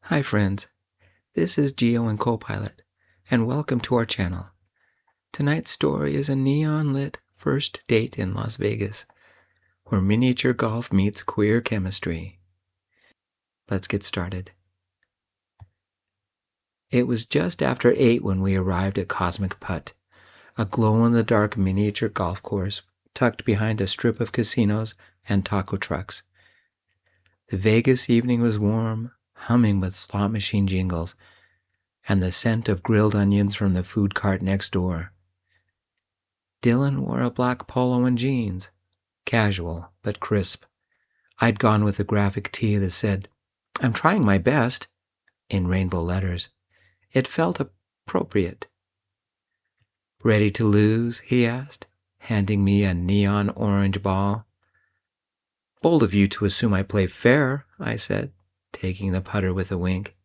Hi friends, this is Geo and Copilot, and welcome to our channel. Tonight's story is a neon-lit first date in Las Vegas, where miniature golf meets queer chemistry. Let's get started. It was just after 8 when we arrived at Cosmic Putt, a glow-in-the-dark miniature golf course tucked behind a strip of casinos and taco trucks. The Vegas evening was warm, humming with slot machine jingles, and the scent of grilled onions from the food cart next door. Dylan wore a black polo and jeans, casual but crisp. I'd gone with a graphic tee that said, "I'm trying my best," in rainbow letters. It felt appropriate. "Ready to lose?" he asked, handing me a neon orange ball. "Bold of you to assume I play fair," I said, taking the putter with a wink.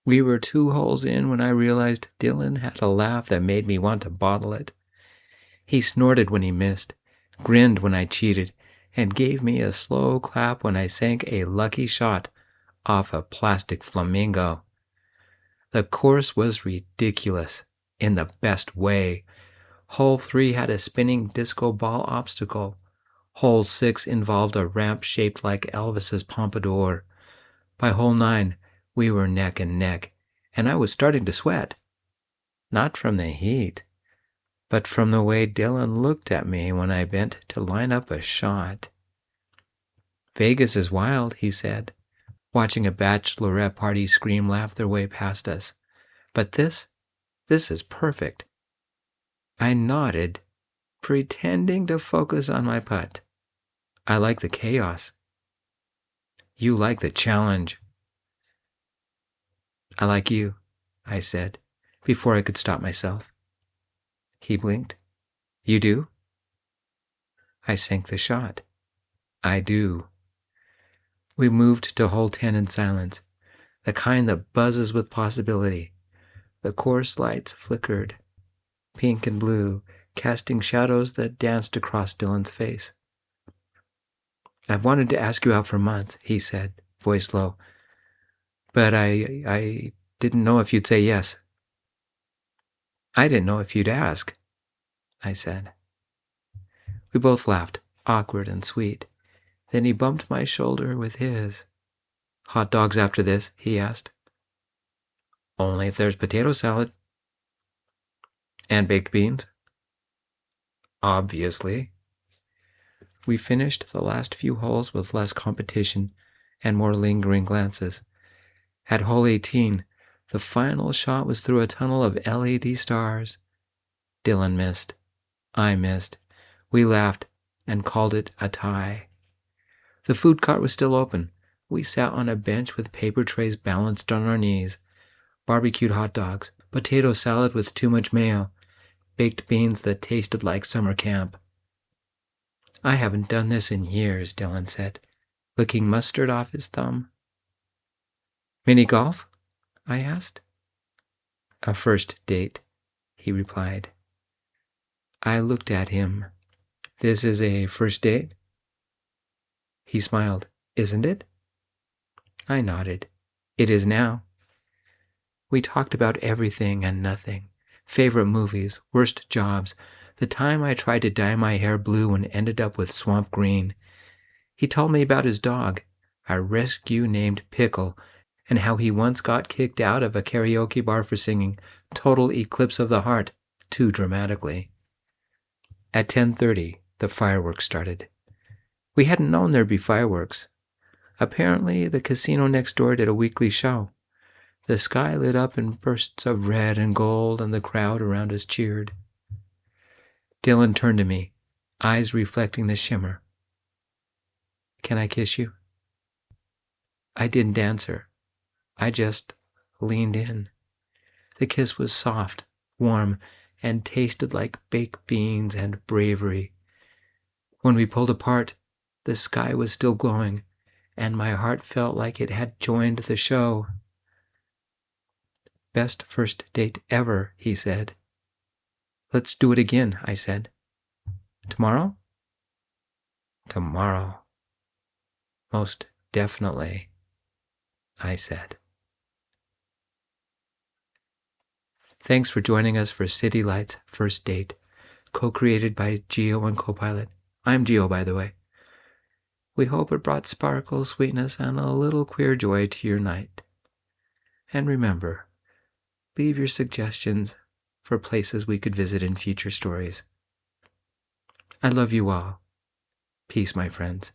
We were 2 holes in when I realized Dylan had a laugh that made me want to bottle it. He snorted when he missed, grinned when I cheated, and gave me a slow clap when I sank a lucky shot off a plastic flamingo. The course was ridiculous, in the best way. Hole 3 had a spinning disco ball obstacle. Hole 6 involved a ramp shaped like Elvis's pompadour. By hole 9, we were neck and neck, and I was starting to sweat. Not from the heat, but from the way Dylan looked at me when I bent to line up a shot. "Vegas is wild," he said, watching a bachelorette party scream laugh their way past us. "But this is perfect." I nodded, pretending to focus on my putt. "I like the chaos." "You like the challenge." "I like you," I said, before I could stop myself. He blinked. "You do?" I sank the shot. "I do." We moved to hole 10 in silence, the kind that buzzes with possibility. The course lights flickered, pink and blue, casting shadows that danced across Dylan's face. "I've wanted to ask you out for months," he said, voice low. "But I didn't know if you'd say yes." "I didn't know if you'd ask," I said. We both laughed, awkward and sweet. Then he bumped my shoulder with his. "Hot dogs after this?" he asked. "Only if there's potato salad." "And baked beans?" "Obviously." We finished the last few holes with less competition and more lingering glances. At hole 18, the final shot was through a tunnel of LED stars. Dylan missed. I missed. We laughed and called it a tie. The food cart was still open. We sat on a bench with paper trays balanced on our knees. Barbecued hot dogs, potato salad with too much mayo, baked beans that tasted like summer camp. "I haven't done this in years," Dylan said, licking mustard off his thumb. "Mini golf?" I asked. "A first date," he replied. I looked at him. "This is a first date?" He smiled. "Isn't it?" I nodded. "It is now." We talked about everything and nothing. Favorite movies, worst jobs, the time I tried to dye my hair blue and ended up with swamp green. He told me about his dog, a rescue named Pickle, and how he once got kicked out of a karaoke bar for singing "Total Eclipse of the Heart" too dramatically. At 10:30, the fireworks started. We hadn't known there'd be fireworks. Apparently, the casino next door did a weekly show. The sky lit up in bursts of red and gold, and the crowd around us cheered. Dylan turned to me, eyes reflecting the shimmer. "Can I kiss you?" I didn't answer. I just leaned in. The kiss was soft, warm, and tasted like baked beans and bravery. When we pulled apart, the sky was still glowing, and my heart felt like it had joined the show. "Best first date ever," he said. "Let's do it again," I said. "Tomorrow?" "Tomorrow. Most definitely." I said. Thanks for joining us for City Lights First Date, co-created by Geo and Copilot. I'm Geo, by the way. We hope it brought sparkle, sweetness, and a little queer joy to your night. And remember, leave your suggestions for places we could visit in future stories. I love you all. Peace, my friends.